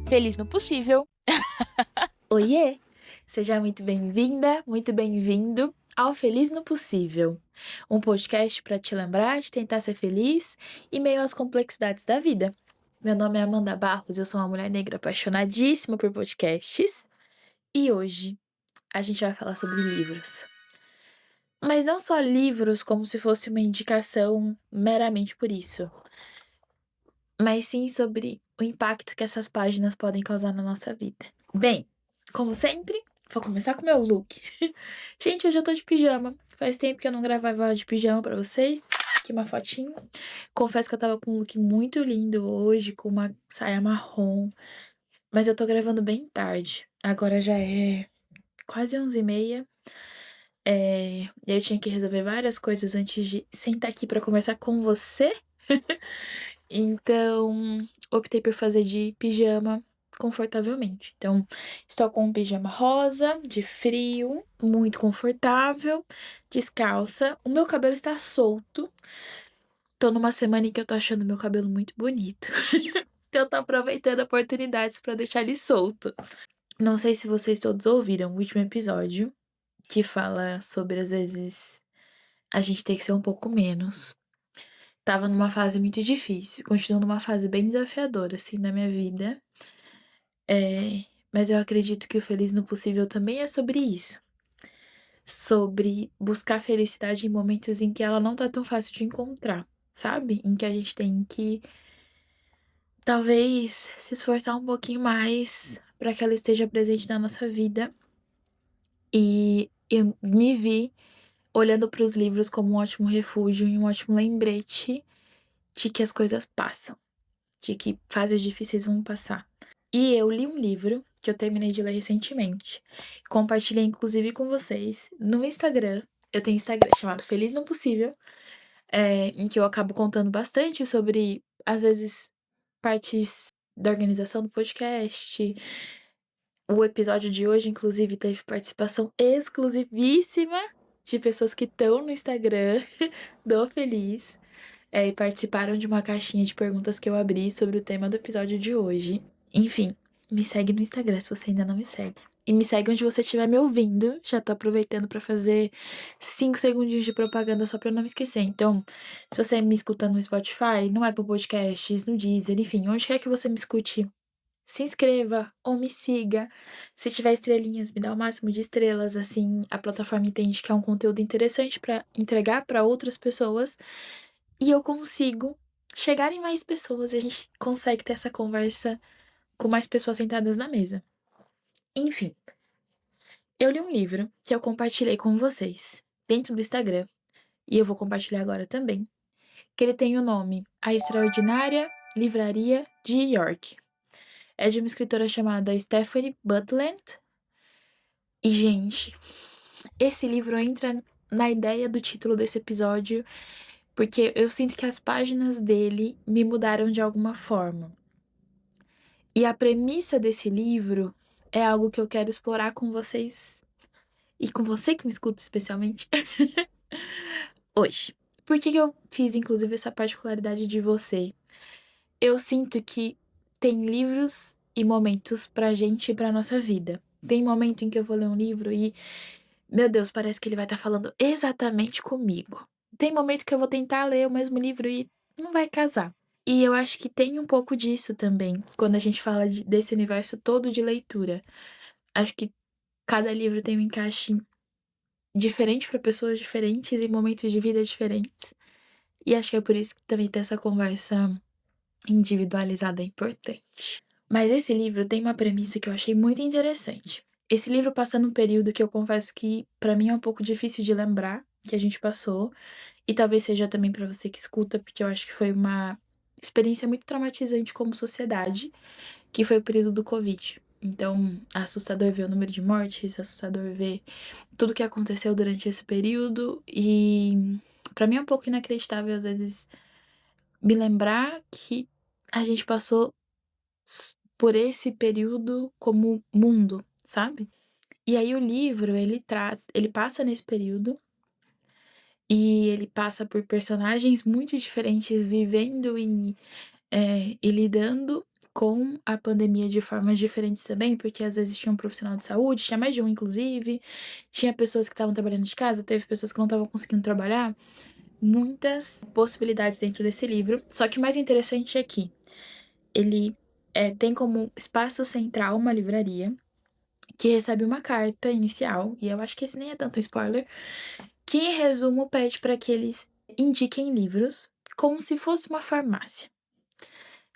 Feliz no possível. Oiê! Seja muito bem-vinda, muito bem-vindo ao Feliz no Possível, um podcast para te lembrar de tentar ser feliz em meio às complexidades da vida. Meu nome é Amanda Barros, eu sou uma mulher negra apaixonadíssima por podcasts e hoje a gente vai falar sobre livros. Mas não só livros como se fosse uma indicação meramente por isso, mas sim sobre o impacto que essas páginas podem causar na nossa vida. Bem, como sempre, vou começar com o meu look. Gente, hoje eu tô de pijama. Faz tempo que eu não gravava de pijama pra vocês. Aqui uma fotinho. Confesso que eu tava com um look muito lindo hoje, com uma saia marrom. Mas eu tô gravando bem tarde. Agora já é quase 11h30. Eu tinha que resolver várias coisas antes de sentar aqui pra conversar com você. Então, optei por fazer de pijama confortavelmente. Então, estou com um pijama rosa, de frio, muito confortável, descalça. O meu cabelo está solto. Tô numa semana em que eu tô achando meu cabelo muito bonito. Então, eu tô aproveitando oportunidades para deixar ele solto. Não sei se vocês todos ouviram o último episódio, que fala sobre, às vezes, a gente ter que ser um pouco menos. Tava numa fase muito difícil, continuo numa fase bem desafiadora, assim, na minha vida. Mas eu acredito que o Feliz no Possível também é sobre isso. Sobre buscar felicidade em momentos em que ela não tá tão fácil de encontrar, sabe? Em que a gente tem que, talvez, se esforçar um pouquinho mais para que ela esteja presente na nossa vida. E eu me vi olhando para os livros como um ótimo refúgio e um ótimo lembrete de que as coisas passam, de que fases difíceis vão passar. E eu li um livro que eu terminei de ler recentemente. Compartilhei, inclusive, com vocês no Instagram. Eu tenho Instagram chamado Feliz no Possível, em que eu acabo contando bastante sobre, às vezes, partes da organização do podcast. O episódio de hoje, inclusive, teve participação exclusivíssima de pessoas que estão no Instagram do Feliz. E participaram de uma caixinha de perguntas que eu abri sobre o tema do episódio de hoje. Enfim, me segue no Instagram se você ainda não me segue. E me segue onde você estiver me ouvindo. Já tô aproveitando pra fazer 5 segundinhos de propaganda só pra eu não me esquecer. Então, se você me escuta no Spotify, no Apple Podcasts, no Deezer, enfim, onde quer que você me escute, se inscreva ou me siga. Se tiver estrelinhas, me dá o máximo de estrelas, assim a plataforma entende que é um conteúdo interessante pra entregar pra outras pessoas e eu consigo chegar em mais pessoas e a gente consegue ter essa conversa com mais pessoas sentadas na mesa. Enfim, eu li um livro que eu compartilhei com vocês dentro do Instagram, e eu vou compartilhar agora também, que ele tem o nome A Extraordinária Livraria de York. É de uma escritora chamada Stephanie Butland. E, gente, esse livro entra na ideia do título desse episódio, porque eu sinto que as páginas dele me mudaram de alguma forma. E a premissa desse livro é algo que eu quero explorar com vocês e com você que me escuta especialmente hoje. Por que que eu fiz, inclusive, essa particularidade de você? Eu sinto que tem livros e momentos pra gente e pra nossa vida. Tem momento em que eu vou ler um livro e, meu Deus, parece que ele vai estar falando exatamente comigo. Tem momento que eu vou tentar ler o mesmo livro e não vai casar. E eu acho que tem um pouco disso também, quando a gente fala desse universo todo de leitura. Acho que cada livro tem um encaixe diferente para pessoas diferentes e momentos de vida diferentes. E acho que é por isso que também ter essa conversa individualizada é importante. Mas esse livro tem uma premissa que eu achei muito interessante. Esse livro passa num período que eu confesso que pra mim é um pouco difícil de lembrar que a gente passou, e talvez seja também pra você que escuta, porque eu acho que foi uma experiência muito traumatizante como sociedade, que foi o período do Covid. Então, é assustador ver o número de mortes, é assustador ver tudo que aconteceu durante esse período, e pra mim é um pouco inacreditável às vezes me lembrar que a gente passou por esse período como mundo, sabe? E aí o livro, ele passa nesse período e ele passa por personagens muito diferentes vivendo e lidando com a pandemia de formas diferentes também, porque às vezes tinha um profissional de saúde, tinha mais de um inclusive, tinha pessoas que estavam trabalhando de casa, teve pessoas que não estavam conseguindo trabalhar, muitas possibilidades dentro desse livro. Só que o mais interessante é que ele tem como espaço central uma livraria que recebe uma carta inicial, e eu acho que esse nem é tanto spoiler, que em resumo pede para que eles indiquem livros como se fosse uma farmácia.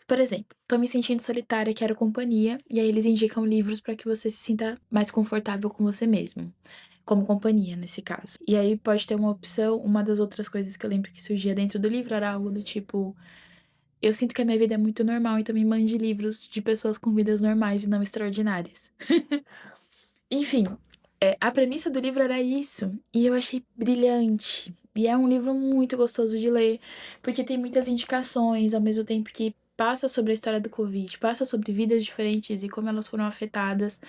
Por exemplo, tô me sentindo solitária, quero companhia, e aí eles indicam livros para que você se sinta mais confortável com você mesmo, como companhia nesse caso. E aí pode ter uma opção, uma das outras coisas que eu lembro que surgia dentro do livro era algo do tipo: eu sinto que a minha vida é muito normal, então me mande livros de pessoas com vidas normais e não extraordinárias. Enfim, a premissa do livro era isso, e eu achei brilhante. E é um livro muito gostoso de ler, porque tem muitas indicações, ao mesmo tempo que passa sobre a história do Covid, passa sobre vidas diferentes e como elas foram afetadas,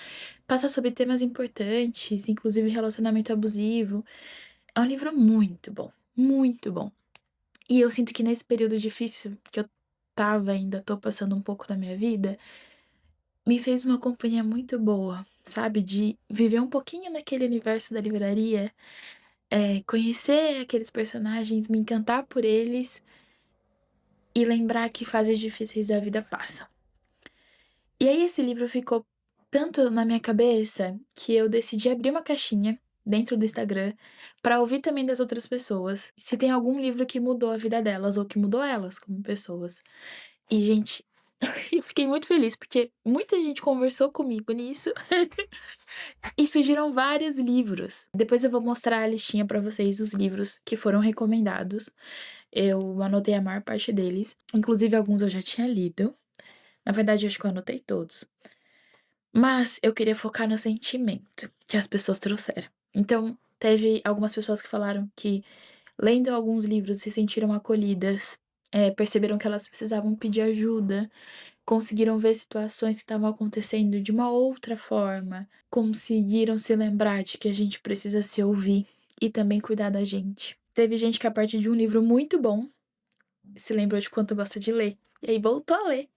passa sobre temas importantes, inclusive relacionamento abusivo. É um livro muito bom, muito bom. E eu sinto que nesse período difícil que eu ainda tô passando um pouco na minha vida, me fez uma companhia muito boa, sabe? De viver um pouquinho naquele universo da livraria, conhecer aqueles personagens, me encantar por eles e lembrar que fases difíceis da vida passam. E aí esse livro ficou tanto na minha cabeça que eu decidi abrir uma caixinha dentro do Instagram pra ouvir também das outras pessoas se tem algum livro que mudou a vida delas ou que mudou elas como pessoas. E, gente, eu fiquei muito feliz porque muita gente conversou comigo nisso. E surgiram vários livros. Depois eu vou mostrar a listinha pra vocês dos livros que foram recomendados. Eu anotei a maior parte deles. Inclusive, alguns eu já tinha lido. Na verdade, eu acho que eu anotei todos. Mas eu queria focar no sentimento que as pessoas trouxeram. Então, teve algumas pessoas que falaram que, lendo alguns livros, se sentiram acolhidas, perceberam que elas precisavam pedir ajuda, conseguiram ver situações que estavam acontecendo de uma outra forma, conseguiram se lembrar de que a gente precisa se ouvir e também cuidar da gente. Teve gente que, a partir de um livro muito bom, se lembrou de quanto gosta de ler, e aí voltou a ler.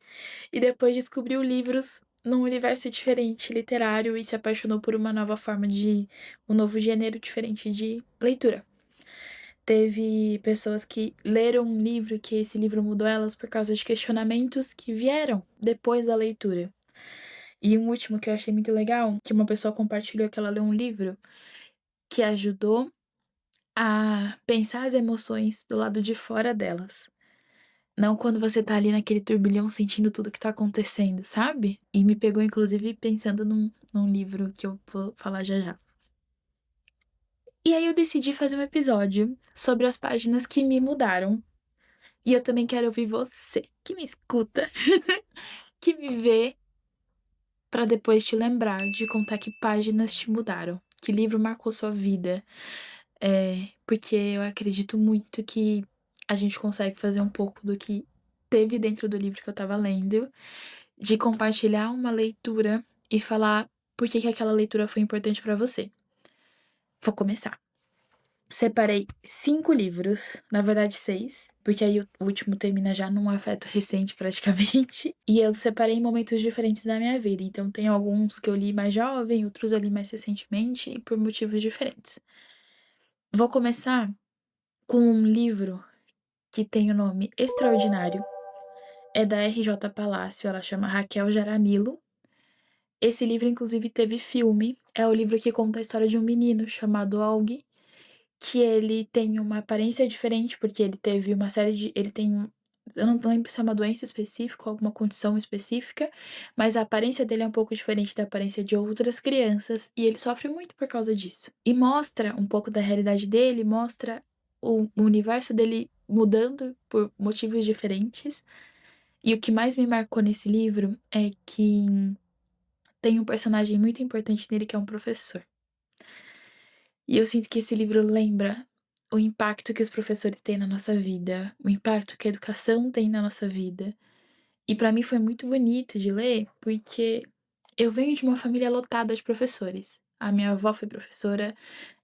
E depois descobriu livros num universo diferente, literário, e se apaixonou por uma nova forma de, um novo gênero diferente de leitura. Teve pessoas que leram um livro, que esse livro mudou elas por causa de questionamentos que vieram depois da leitura. E um último que eu achei muito legal, que uma pessoa compartilhou que ela leu um livro que ajudou a pensar as emoções do lado de fora delas. Não quando você tá ali naquele turbilhão sentindo tudo que tá acontecendo, sabe? E me pegou, inclusive, pensando num livro que eu vou falar já já. E aí eu decidi fazer um episódio sobre as páginas que me mudaram. E eu também quero ouvir você, que me escuta, que me vê, pra depois te lembrar de contar que páginas te mudaram, que livro marcou sua vida. Porque eu acredito muito que a gente consegue fazer um pouco do que teve dentro do livro que eu tava lendo, de compartilhar uma leitura e falar por que que aquela leitura foi importante pra você. Vou começar. Separei 5 livros, na verdade 6, porque aí o último termina já num afeto recente praticamente. E eu separei em momentos diferentes da minha vida. Então tem alguns que eu li mais jovem, outros eu li mais recentemente e por motivos diferentes. Vou começar com um livro que tem o nome Extraordinário. É da R.J. Palácio, ela chama Raquel Jaramillo. Esse livro, inclusive, teve filme. É o livro que conta a história de um menino chamado Aug, que ele tem uma aparência diferente, porque ele teve uma série de. Ele tem. Eu não lembro se é uma doença específica ou alguma condição específica, mas a aparência dele é um pouco diferente da aparência de outras crianças, e ele sofre muito por causa disso. E mostra um pouco da realidade dele, mostra o universo dele mudando por motivos diferentes. E o que mais me marcou nesse livro é que tem um personagem muito importante nele que é um professor. E eu sinto que esse livro lembra o impacto que os professores têm na nossa vida, o impacto que a educação tem na nossa vida. E pra mim foi muito bonito de ler, porque eu venho de uma família lotada de professores. A minha avó foi professora,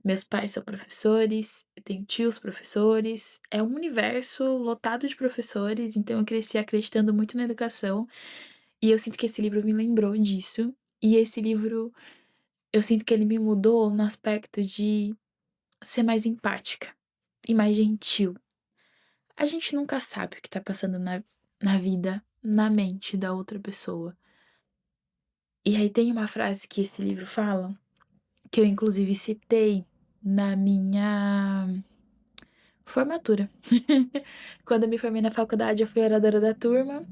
meus pais são professores, eu tenho tios professores. É um universo lotado de professores, então eu cresci acreditando muito na educação. E eu sinto que esse livro me lembrou disso. E esse livro, eu sinto que ele me mudou no aspecto de ser mais empática e mais gentil. A gente nunca sabe o que tá passando na vida, na mente da outra pessoa. E aí tem uma frase que esse livro fala, que eu inclusive citei na minha formatura. Quando eu me formei na faculdade, eu fui oradora da turma.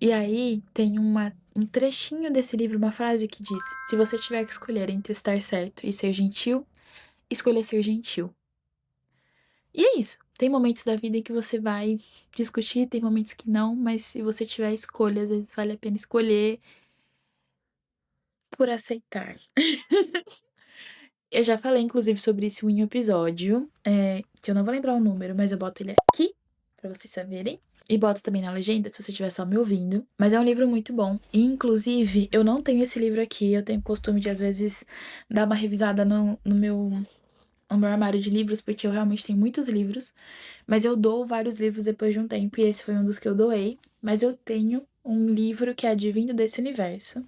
E aí tem um trechinho desse livro, uma frase que diz: se você tiver que escolher entre estar certo e ser gentil, escolha ser gentil. E é isso. Tem momentos da vida em que você vai discutir, tem momentos que não, mas se você tiver escolha, às vezes vale a pena escolher por aceitar. Eu já falei, inclusive, sobre isso em um episódio, que eu não vou lembrar o número, mas eu boto ele aqui, pra vocês saberem. E boto também na legenda, se você estiver só me ouvindo. Mas é um livro muito bom. E, inclusive, eu não tenho esse livro aqui. Eu tenho o costume de, às vezes, dar uma revisada no meu armário de livros, porque eu realmente tenho muitos livros. Mas eu dou vários livros depois de um tempo, e esse foi um dos que eu doei. Mas eu tenho um livro que é advindo desse universo,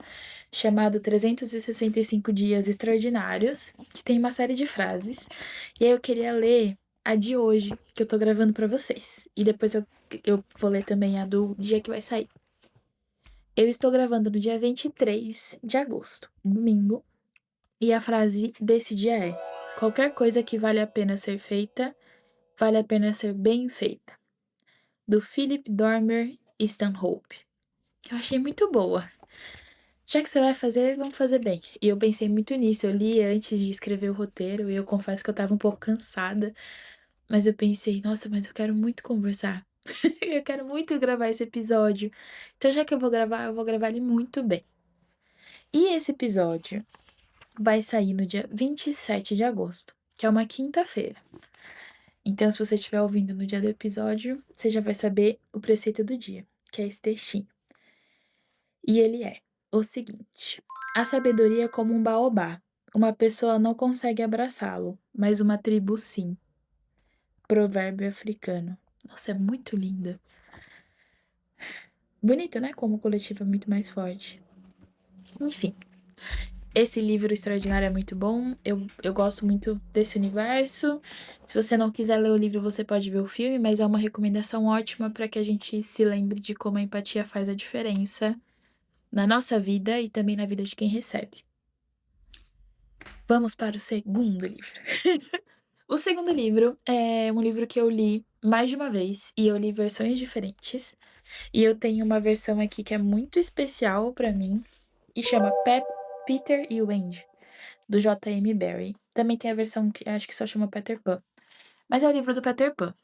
chamado 365 Dias Extraordinários, que tem uma série de frases. E aí eu queria ler a de hoje, que eu tô gravando pra vocês. E depois eu vou ler também a do dia que vai sair. Eu estou gravando no dia 23 de agosto, domingo. E a frase desse dia é: qualquer coisa que vale a pena ser feita, vale a pena ser bem feita. Do Philip Dormer Stanhope. Eu achei muito boa. Já que você vai fazer, vamos fazer bem. E eu pensei muito nisso. Eu li antes de escrever o roteiro e eu confesso que eu tava um pouco cansada. Mas eu pensei, nossa, mas eu quero muito conversar. Eu quero muito gravar esse episódio. Então, já que eu vou gravar ele muito bem. E esse episódio vai sair no dia 27 de agosto, que é uma quinta-feira. Então, se você estiver ouvindo no dia do episódio, você já vai saber o preceito do dia, que é esse textinho. E ele é o seguinte: a sabedoria é como um baobá. Uma pessoa não consegue abraçá-lo, mas uma tribo sim. Provérbio africano. Nossa, é muito linda. Bonito, né? Como o coletivo é muito mais forte. Enfim, esse livro extraordinário é muito bom. Eu gosto muito desse universo. Se você não quiser ler o livro, você pode ver o filme, mas é uma recomendação ótima para que a gente se lembre de como a empatia faz a diferença na nossa vida e também na vida de quem recebe. Vamos para o segundo livro. O segundo livro é um livro que eu li mais de uma vez e eu li versões diferentes. E eu tenho uma versão aqui que é muito especial pra mim e chama Peter e Wendy, do J.M. Barrie. Também tem a versão que acho que só chama Peter Pan. Mas é o livro do Peter Pan.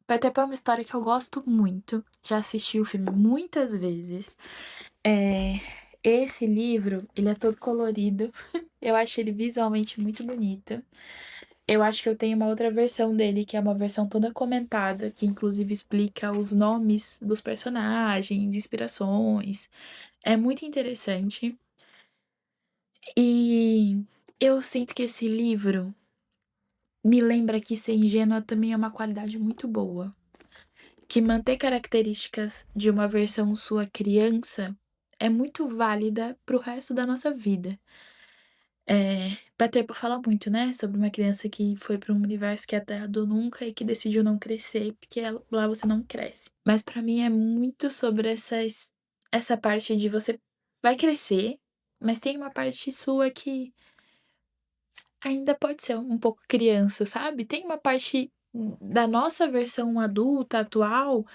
Peter Pan é uma história que eu gosto muito. Já assisti o filme muitas vezes. É, esse livro, ele é todo colorido. Eu acho ele visualmente muito bonito. Eu acho que eu tenho uma outra versão dele, que é uma versão toda comentada, que inclusive explica os nomes dos personagens, inspirações. É muito interessante. E eu sinto que esse livro me lembra que ser ingênua também é uma qualidade muito boa. Que manter características de uma versão sua criança é muito válida pro resto da nossa vida. Peter Pan fala muito, né, sobre uma criança que foi para um universo que é a Terra do Nunca e que decidiu não crescer, porque lá você não cresce. Mas pra mim é muito sobre essa parte de você vai crescer, mas tem uma parte sua que ainda pode ser um pouco criança, sabe? Tem uma parte da nossa versão adulta, atual,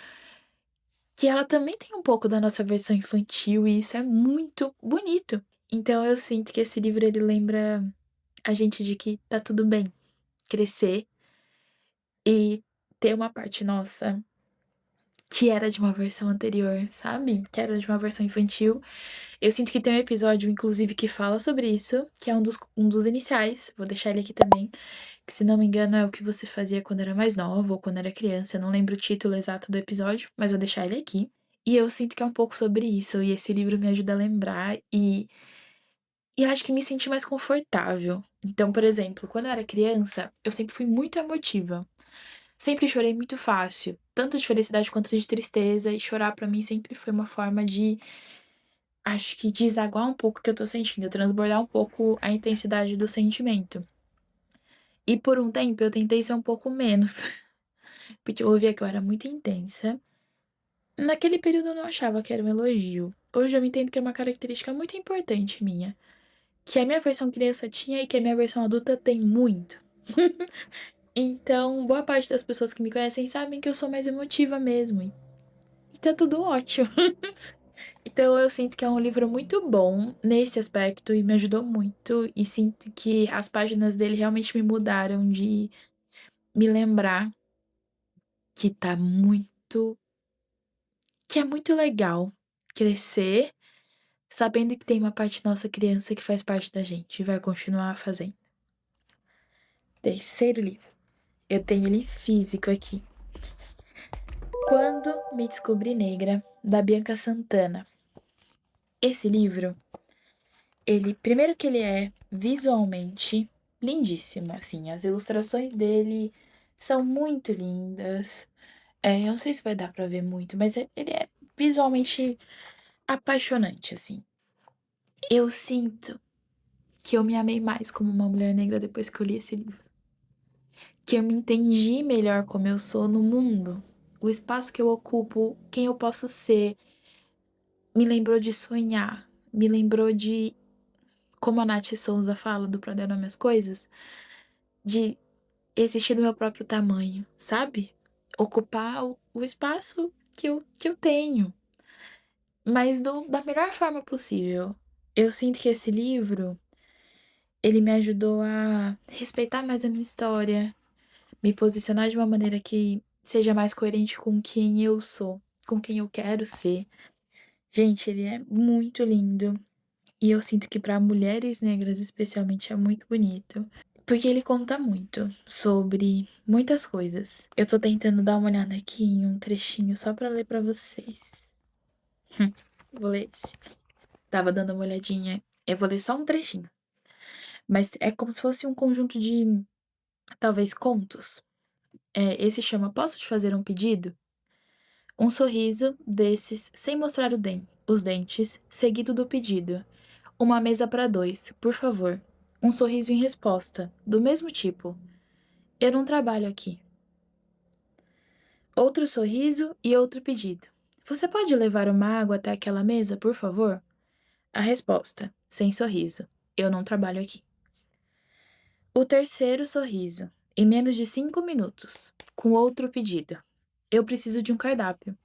que ela também tem um pouco da nossa versão infantil, e isso é muito bonito. Então eu sinto que esse livro ele lembra a gente de que tá tudo bem crescer e ter uma parte nossa que era de uma versão anterior, sabe? Que era de uma versão infantil. Eu sinto que tem um episódio, inclusive, que fala sobre isso, que é um dos iniciais. Vou deixar ele aqui também. Que, se não me engano, é o que você fazia quando era mais nova ou quando era criança. Eu não lembro o título exato do episódio, mas vou deixar ele aqui. E eu sinto que é um pouco sobre isso. E esse livro me ajuda a lembrar e acho que me senti mais confortável. Então, por exemplo, quando eu era criança, eu sempre fui muito emotiva. Sempre chorei muito fácil, tanto de felicidade quanto de tristeza, e chorar pra mim sempre foi uma forma de acho que desaguar um pouco o que eu tô sentindo, transbordar um pouco a intensidade do sentimento. E por um tempo eu tentei ser um pouco menos, porque eu ouvia que eu era muito intensa. Naquele período eu não achava que era um elogio. Hoje eu entendo que é uma característica muito importante minha, que a minha versão criança tinha e que a minha versão adulta tem muito. Então, boa parte das pessoas que me conhecem sabem que eu sou mais emotiva mesmo. E tá tudo ótimo. Então, eu sinto que é um livro muito bom nesse aspecto e me ajudou muito. E sinto que as páginas dele realmente me mudaram de me lembrar que tá muito. Que é muito legal crescer sabendo que tem uma parte nossa criança que faz parte da gente e vai continuar fazendo. Terceiro livro. Eu tenho ele físico aqui. Quando Me Descobri Negra, da Bianca Santana. Esse livro, primeiro que ele é visualmente lindíssimo, assim, as ilustrações dele são muito lindas. Eu não sei se vai dar pra ver muito, mas ele é visualmente apaixonante, assim. Eu sinto que eu me amei mais como uma mulher negra depois que eu li esse livro. Que eu me entendi melhor como eu sou no mundo, o espaço que eu ocupo, quem eu posso ser. Me lembrou de sonhar, me lembrou de, como a Nath Souza fala do Pra Dar Nome às Coisas, de existir do meu próprio tamanho, sabe? Ocupar o espaço que eu tenho, mas da melhor forma possível. Eu sinto que esse livro, ele me ajudou a respeitar mais a minha história, me posicionar de uma maneira que seja mais coerente com quem eu sou, com quem eu quero ser. Gente, ele é muito lindo. E eu sinto que para mulheres negras, especialmente, é muito bonito. Porque ele conta muito sobre muitas coisas. Eu tô tentando dar uma olhada aqui em um trechinho só pra ler pra vocês. Vou ler esse. Tava dando uma olhadinha. Eu vou ler só um trechinho. Mas é como se fosse um conjunto de, talvez, contos. Esse chama Posso Te Fazer um Pedido? Um sorriso desses, sem mostrar os dentes, seguido do pedido. Uma mesa para dois, por favor. Um sorriso em resposta, do mesmo tipo. Eu não trabalho aqui. Outro sorriso e outro pedido. Você pode levar uma água até aquela mesa, por favor? A resposta, sem sorriso. Eu não trabalho aqui. O terceiro sorriso, em menos de 5 minutos, com outro pedido. Eu preciso de um cardápio.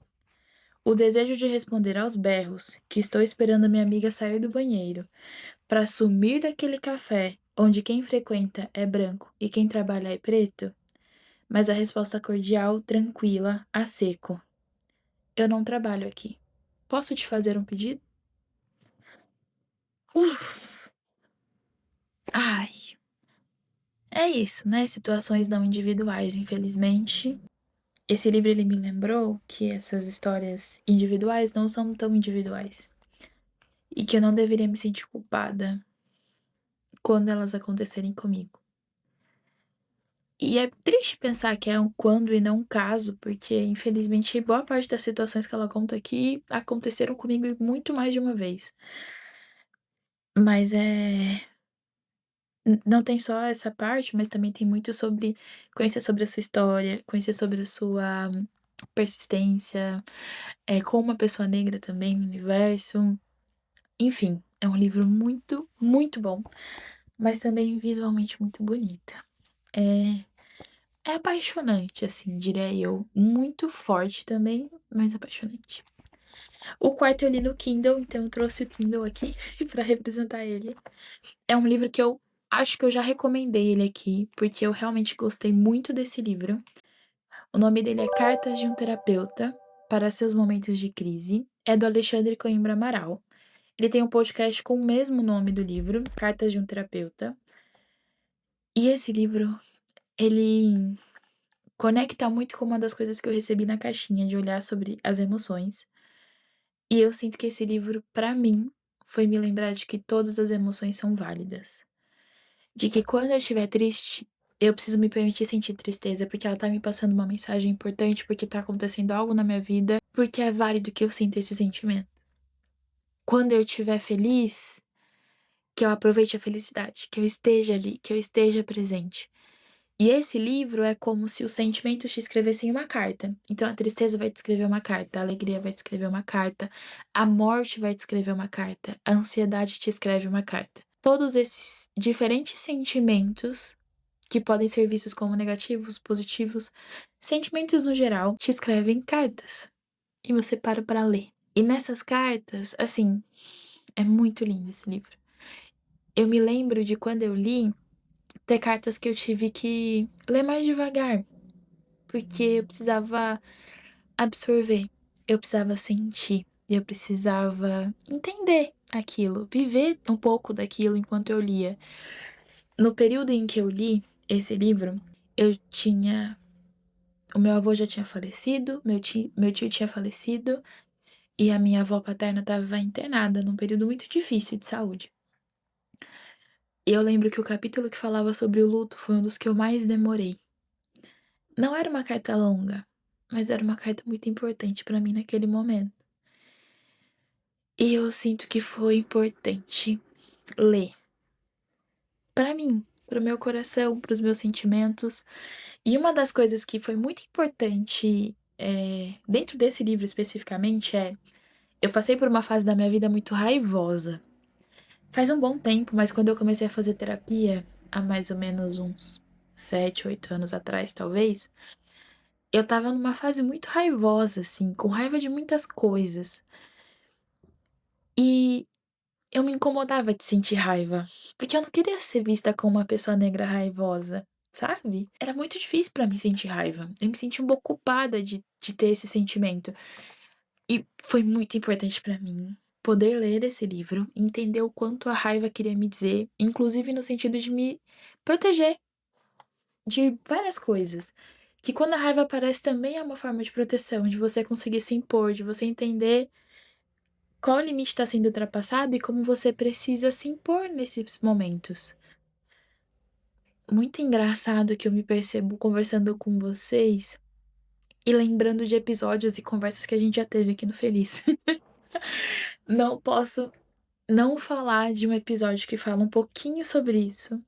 O desejo de responder aos berros que estou esperando minha amiga sair do banheiro para sumir daquele café onde quem frequenta é branco e quem trabalha é preto, mas a resposta cordial, tranquila, a seco. Eu não trabalho aqui. Posso te fazer um pedido? Uf, ai, é isso, né? Situações não individuais, infelizmente. Esse livro ele me lembrou que essas histórias individuais não são tão individuais e que eu não deveria me sentir culpada quando elas acontecerem comigo. E é triste pensar que é um quando e não um caso, porque infelizmente boa parte das situações que ela conta aqui aconteceram comigo muito mais de uma vez. Mas não tem só essa parte, mas também tem muito sobre conhecer sobre a sua história, conhecer sobre a sua persistência, como uma pessoa negra também no universo. Enfim, é um livro muito, muito bom, mas também visualmente muito bonito. É, é apaixonante, assim, diria eu. Muito forte também, mas apaixonante. O quarto eu li no Kindle, então eu trouxe o Kindle aqui pra representar ele. É um livro que eu acho que eu já recomendei ele aqui, porque eu realmente gostei muito desse livro. O nome dele é Cartas de um Terapeuta para Seus Momentos de Crise. É do Alexandre Coimbra Amaral. Ele tem um podcast com o mesmo nome do livro, Cartas de um Terapeuta. E esse livro, ele conecta muito com uma das coisas que eu recebi na caixinha de olhar sobre as emoções. E eu sinto que esse livro, pra mim, foi me lembrar de que todas as emoções são válidas. De que quando eu estiver triste, eu preciso me permitir sentir tristeza, porque ela tá me passando uma mensagem importante, porque tá acontecendo algo na minha vida, porque é válido que eu sinta esse sentimento. quando eu estiver feliz, que eu aproveite a felicidade, que eu esteja ali, que eu esteja presente. E esse livro é como se os sentimentos te escrevessem uma carta. Então a tristeza vai te escrever uma carta, a alegria vai te escrever uma carta, a morte vai te escrever uma carta, a ansiedade te escreve uma carta. Todos esses diferentes sentimentos, que podem ser vistos como negativos, positivos, sentimentos no geral, te escrevem cartas. E você para ler. E nessas cartas, assim, é muito lindo esse livro. Eu me lembro de quando eu li, ter cartas que eu tive que ler mais devagar, porque eu precisava absorver, eu precisava sentir, eu precisava entender aquilo, viver um pouco daquilo enquanto eu lia. No período em que eu li esse livro, eu tinha. O meu avô já tinha falecido, meu tio tinha falecido, e a minha avó paterna estava internada num período muito difícil de saúde. E eu lembro que o capítulo que falava sobre o luto foi um dos que eu mais demorei. Não era uma carta longa, mas era uma carta muito importante pra mim naquele momento. E eu sinto que foi importante ler. Pra mim, pro meu coração, pros meus sentimentos. E uma das coisas que foi muito importante dentro desse livro especificamente eu passei por uma fase da minha vida muito raivosa. Faz um bom tempo, mas quando eu comecei a fazer terapia, há mais ou menos uns 7, 8 anos atrás, talvez, eu tava numa fase muito raivosa, assim, com raiva de muitas coisas. E eu me incomodava de sentir raiva, porque eu não queria ser vista como uma pessoa negra raivosa, sabe? Era muito difícil pra mim sentir raiva. Eu me sentia um pouco culpada de ter esse sentimento. E foi muito importante pra mim poder ler esse livro, entender o quanto a raiva queria me dizer, inclusive no sentido de me proteger de várias coisas. Que quando a raiva aparece também é uma forma de proteção, de você conseguir se impor, de você entender qual limite está sendo ultrapassado e como você precisa se impor nesses momentos. Muito engraçado que eu me percebo conversando com vocês e lembrando de episódios e conversas que a gente já teve aqui no Feliz. Não posso não falar de um episódio que fala um pouquinho sobre isso,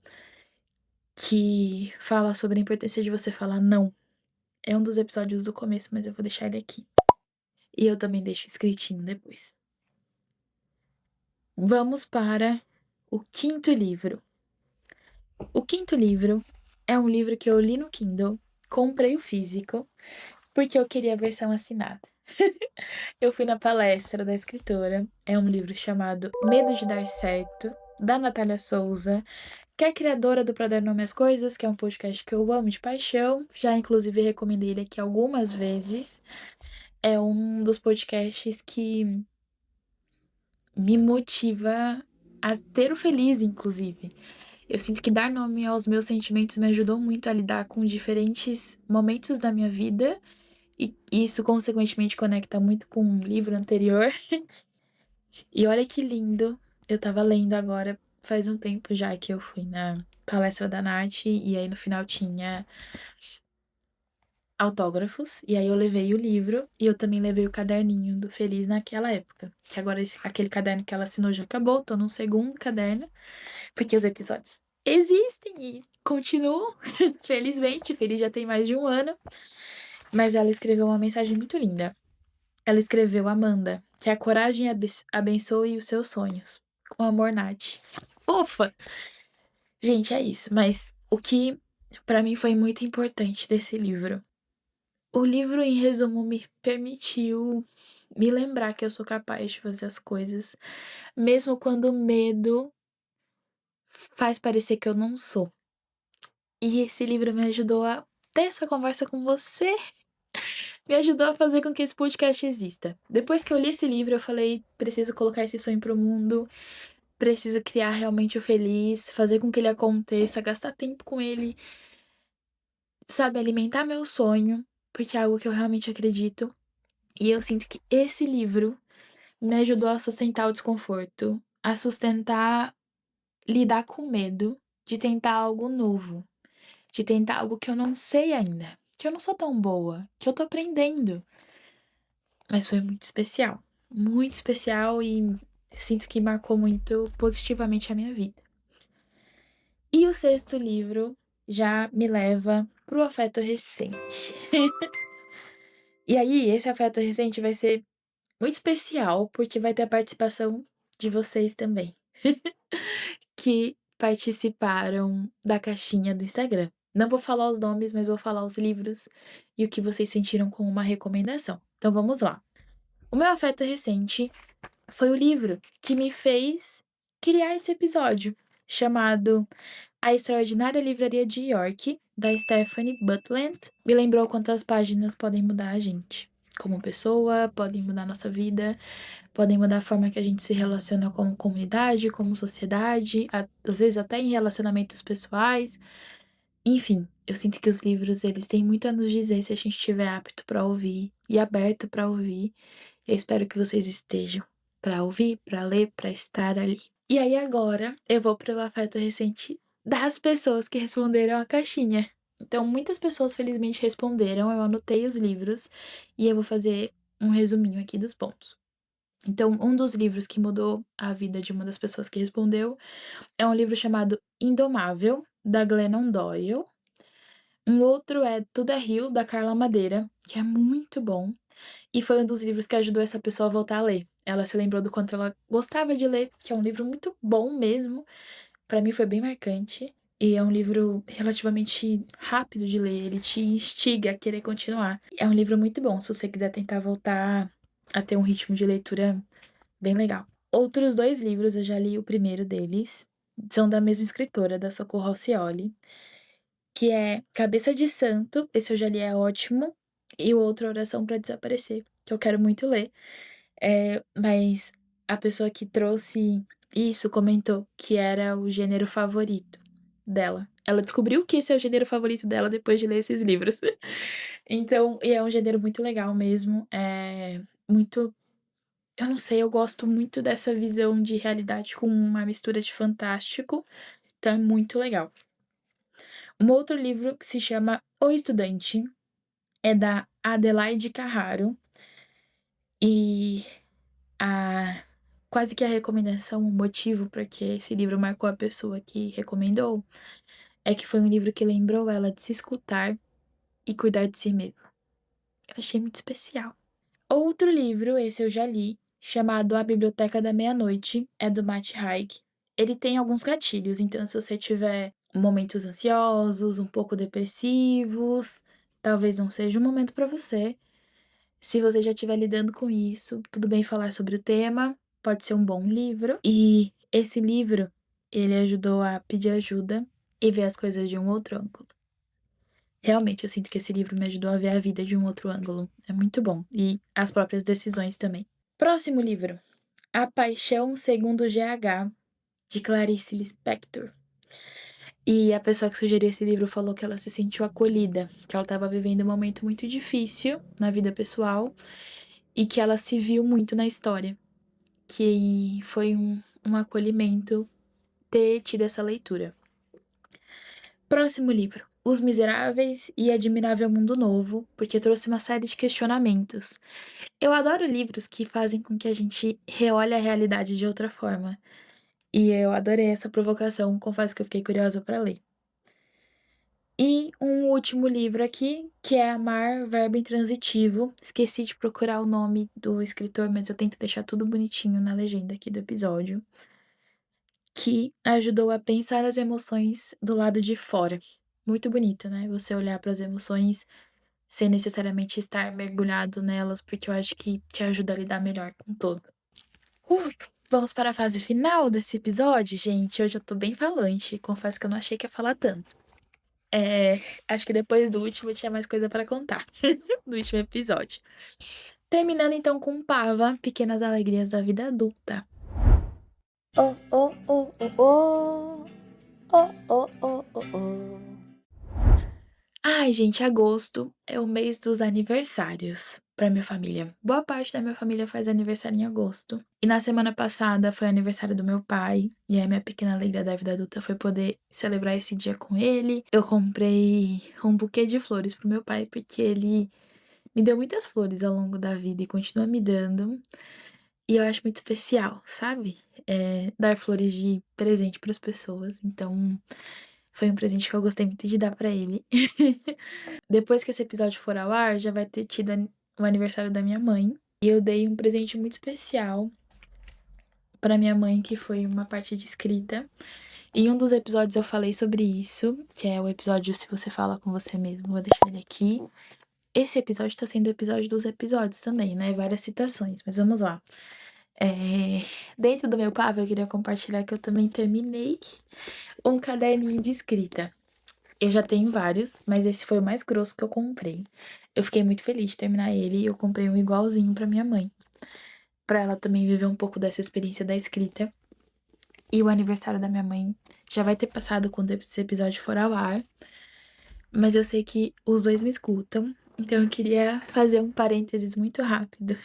que fala sobre a importância de você falar não. É um dos episódios do começo, mas eu vou deixar ele aqui. E eu também deixo escritinho depois. Vamos para o quinto livro. O quinto livro é um livro que eu li no Kindle, comprei o físico, porque eu queria a versão assinada. Eu fui na palestra da escritora, é um livro chamado Medo de Dar Certo, da Natália Souza, que é a criadora do Pra Dar Nome às Coisas, que é um podcast que eu amo de paixão, já inclusive recomendei ele aqui algumas vezes. É um dos podcasts que me motiva a ter o feliz, inclusive. Eu sinto que dar nome aos meus sentimentos me ajudou muito a lidar com diferentes momentos da minha vida, e isso, consequentemente, conecta muito com um livro anterior. E olha que lindo, eu tava lendo agora, faz um tempo já que eu fui na palestra da Nath, e aí no final tinha autógrafos, e aí eu levei o livro, e eu também levei o caderninho do Feliz naquela época. Que agora aquele caderno que ela assinou já acabou, tô num segundo caderno, porque os episódios existem e continuam. Felizmente, Feliz já tem mais de um ano. Mas ela escreveu uma mensagem muito linda. Ela escreveu: Amanda, que a coragem abençoe os seus sonhos. Com amor, Nath. Fofa! Gente, é isso. Mas o que pra mim foi muito importante desse livro. O livro, em resumo, me permitiu me lembrar que eu sou capaz de fazer as coisas, mesmo quando o medo faz parecer que eu não sou. E esse livro me ajudou a ter essa conversa com você, me ajudou a fazer com que esse podcast exista. Depois que eu li esse livro, eu falei: preciso colocar esse sonho pro mundo, preciso criar realmente o feliz, fazer com que ele aconteça, gastar tempo com ele, sabe, alimentar meu sonho, porque é algo que eu realmente acredito. E eu sinto que esse livro me ajudou a sustentar o desconforto, a sustentar lidar com medo de tentar algo novo, de tentar algo que eu não sei ainda, que eu não sou tão boa, que eu tô aprendendo. Mas foi muito especial e Eu sinto que marcou muito positivamente a minha vida. E o sexto livro já me leva pro afeto recente. E aí, esse afeto recente vai ser muito especial, porque vai ter a participação de vocês também, que participaram da caixinha do Instagram. Não vou falar os nomes, mas vou falar os livros e o que vocês sentiram com uma recomendação. Então vamos lá. O meu afeto recente foi o livro que me fez criar esse episódio, chamado A Extraordinária Livraria de York, da Stephanie Butland. Me lembrou quantas páginas podem mudar a gente. Como pessoa, podem mudar a nossa vida, podem mudar a forma que a gente se relaciona como comunidade, como sociedade, às vezes até em relacionamentos pessoais. Enfim, eu sinto que os livros, eles têm muito a nos dizer se a gente estiver apto para ouvir e aberto para ouvir. Eu espero que vocês estejam para ouvir, para ler, para estar ali. E aí agora eu vou para o afeto recente das pessoas que responderam a caixinha. Então, muitas pessoas felizmente responderam, eu anotei os livros e eu vou fazer um resuminho aqui dos pontos. Então, um dos livros que mudou a vida de uma das pessoas que respondeu é um livro chamado Indomável, da Glennon Doyle. Um outro é Tudo é Rio, da Carla Madeira, que é muito bom. E foi um dos livros que ajudou essa pessoa a voltar a ler. Ela se lembrou do quanto ela gostava de ler, que é um livro muito bom mesmo. Pra mim foi bem marcante. E é um livro relativamente rápido de ler, ele te instiga a querer continuar. É um livro muito bom, se você quiser tentar voltar a ter um ritmo de leitura bem legal. Outros dois livros, eu já li o primeiro deles, são da mesma escritora, da Socorro Alcioli, que é Cabeça de Santo, esse eu já li, é ótimo, e o outro, Oração para Desaparecer, que eu quero muito ler. Mas a pessoa que trouxe isso comentou que era o gênero favorito dela. Ela descobriu que esse é o gênero favorito dela depois de ler esses livros. Então, e é um gênero muito legal mesmo. É muito. Eu não sei, eu gosto muito dessa visão de realidade com uma mistura de fantástico. Então é muito legal. Um outro livro que se chama O Estudante é da Adelaide Carraro. E a quase que a recomendação, o motivo para que esse livro marcou a pessoa que recomendou, é que foi um livro que lembrou ela de se escutar e cuidar de si mesma. Eu achei muito especial. Outro livro, esse eu já li, chamado A Biblioteca da Meia-Noite, é do Matt Haig. Ele tem alguns gatilhos, então se você tiver momentos ansiosos, um pouco depressivos, talvez não seja o momento para você. Se você já estiver lidando com isso, tudo bem falar sobre o tema, pode ser um bom livro. E esse livro, ele ajudou a pedir ajuda e ver as coisas de um outro ângulo. Realmente, eu sinto que esse livro me ajudou a ver a vida de um outro ângulo. É muito bom. E as próprias decisões também. Próximo livro: A Paixão Segundo GH, de Clarice Lispector. E a pessoa que sugeriu esse livro falou que ela se sentiu acolhida, que ela estava vivendo um momento muito difícil na vida pessoal e que ela se viu muito na história. Que foi um acolhimento ter tido essa leitura. Próximo livro: Os Miseráveis e Admirável Mundo Novo, porque trouxe uma série de questionamentos. Eu adoro livros que fazem com que a gente reolhe a realidade de outra forma. E eu adorei essa provocação, confesso que eu fiquei curiosa para ler. E um último livro aqui, que é Amar, Verbo Intransitivo. Esqueci de procurar o nome do escritor, mas eu tento deixar tudo bonitinho na legenda aqui do episódio. Que ajudou a pensar as emoções do lado de fora. Muito bonito, né? Você olhar para as emoções sem necessariamente estar mergulhado nelas, porque eu acho que te ajuda a lidar melhor com todo. Uh, vamos para a fase final desse episódio, gente. Hoje eu tô bem falante. Confesso que eu não achei que ia falar tanto. Acho que depois do último tinha mais coisa para contar. Do último episódio. Terminando então com Pava, Pequenas Alegrias da Vida Adulta. Oh, oh, oh, oh, oh. Oh, oh, oh, oh, oh. Ai, gente, agosto é o mês dos aniversários pra minha família. Boa parte da minha família faz aniversário em agosto. E na semana passada foi aniversário do meu pai. E aí minha pequena alegria da vida adulta foi poder celebrar esse dia com ele. Eu comprei um buquê de flores pro meu pai, porque ele me deu muitas flores ao longo da vida e continua me dando. E eu acho muito especial, sabe? Dar flores de presente pras pessoas. Então, foi um presente que eu gostei muito de dar pra ele. Depois que esse episódio for ao ar, já vai ter tido o aniversário da minha mãe. E eu dei um presente muito especial pra minha mãe, que foi uma parte de escrita. Em um dos episódios eu falei sobre isso, que é o episódio Se Você Fala Com Você Mesmo. Vou deixar ele aqui. Esse episódio tá sendo o episódio dos episódios também, né? Várias citações, mas vamos lá. Dentro do meu papo, eu queria compartilhar que eu também terminei um caderninho de escrita. Eu já tenho vários, mas esse foi o mais grosso que eu comprei. Eu fiquei muito feliz de terminar ele e eu comprei um igualzinho pra minha mãe, pra ela também viver um pouco dessa experiência da escrita. E o aniversário da minha mãe já vai ter passado quando esse episódio for ao ar, mas eu sei que os dois me escutam, então eu queria fazer um parênteses muito rápido.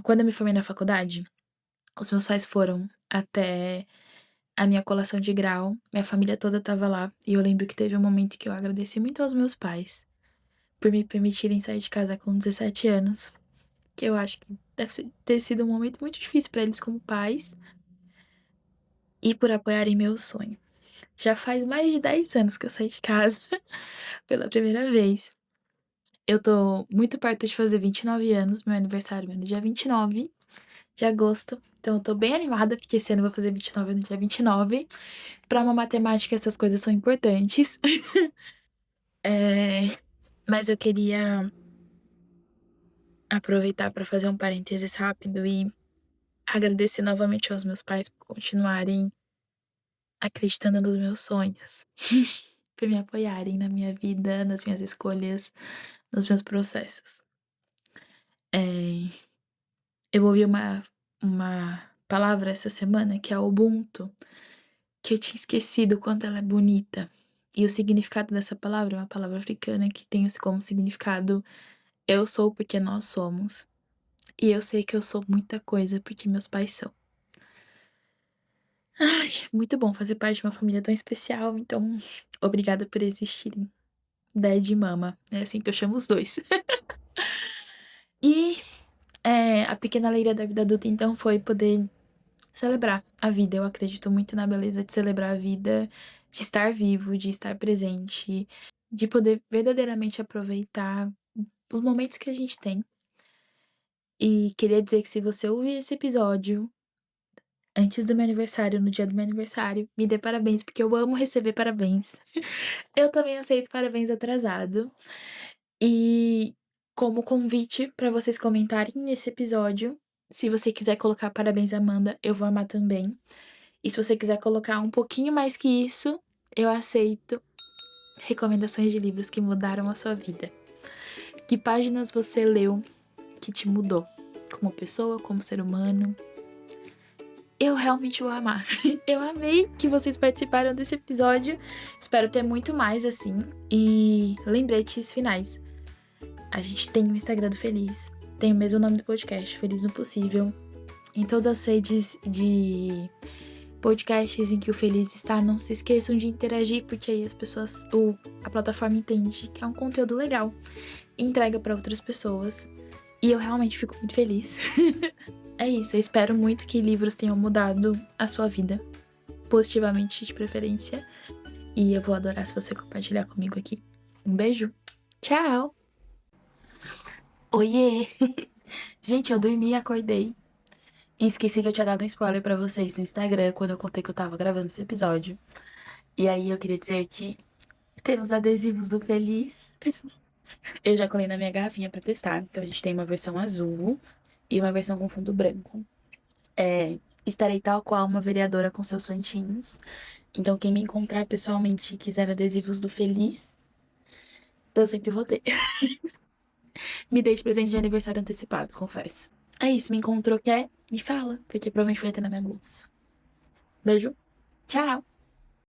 Quando eu me formei na faculdade, os meus pais foram até a minha colação de grau, minha família toda tava lá, e eu lembro que teve um momento que eu agradeci muito aos meus pais por me permitirem sair de casa com 17 anos, que eu acho que ter sido um momento muito difícil pra eles como pais, e por apoiarem meu sonho. Já faz mais de 10 anos que eu saí de casa pela primeira vez. Eu tô muito perto de fazer 29 anos, meu aniversário é no dia 29 de agosto. Então eu tô bem animada, porque esse ano eu vou fazer 29 no dia 29. Pra uma matemática, essas coisas são importantes. Mas eu queria aproveitar pra fazer um parênteses rápido e agradecer novamente aos meus pais por continuarem acreditando nos meus sonhos. Por me apoiarem na minha vida, nas minhas escolhas, nos meus processos. É, eu ouvi uma palavra essa semana que é Ubuntu, que eu tinha esquecido o quanto ela é bonita. E o significado dessa palavra é uma palavra africana que tem como significado eu sou porque nós somos. E eu sei que eu sou muita coisa porque meus pais são. Ai, muito bom fazer parte de uma família tão especial. Então, obrigada por existirem. Dad e mama. É assim que eu chamo os dois. E a pequena alegria da vida adulta, então, foi poder celebrar a vida. Eu acredito muito na beleza de celebrar a vida, de estar vivo, de estar presente, de poder verdadeiramente aproveitar os momentos que a gente tem. E queria dizer que se você ouvir esse episódio antes do meu aniversário, no dia do meu aniversário, me dê parabéns, porque eu amo receber parabéns. Eu também aceito parabéns atrasado. E como convite para vocês comentarem nesse episódio, se você quiser colocar parabéns, Amanda, eu vou amar também. E se você quiser colocar um pouquinho mais que isso, eu aceito recomendações de livros que mudaram a sua vida. Que páginas você leu que te mudou? Como pessoa, como ser humano? Eu realmente vou amar. Eu amei que vocês participaram desse episódio. Espero ter muito mais assim. E lembretes finais. A gente tem o Instagram do Feliz. Tem o mesmo nome do podcast, Feliz no Possível. Em todas as redes de podcasts em que o Feliz está, não se esqueçam de interagir, porque aí a plataforma entende que é um conteúdo legal e entrega para outras pessoas. E eu realmente fico muito feliz. É isso, eu espero muito que livros tenham mudado a sua vida, positivamente de preferência. E eu vou adorar se você compartilhar comigo aqui. Um beijo. Tchau! Oiê! Gente, eu dormi e acordei. E esqueci que eu tinha dado um spoiler pra vocês no Instagram quando eu contei que eu tava gravando esse episódio. E aí eu queria dizer que temos adesivos do Feliz. Eu já colei na minha garrafinha pra testar. Então a gente tem uma versão azul e uma versão com fundo branco. Estarei tal qual uma vereadora com seus santinhos. Então quem me encontrar pessoalmente e quiser adesivos do Feliz, eu sempre vou ter. Me dei de presente de aniversário antecipado, confesso. É isso, me encontrou, quer? Me fala, porque provavelmente vai ter na minha bolsa. Beijo, tchau!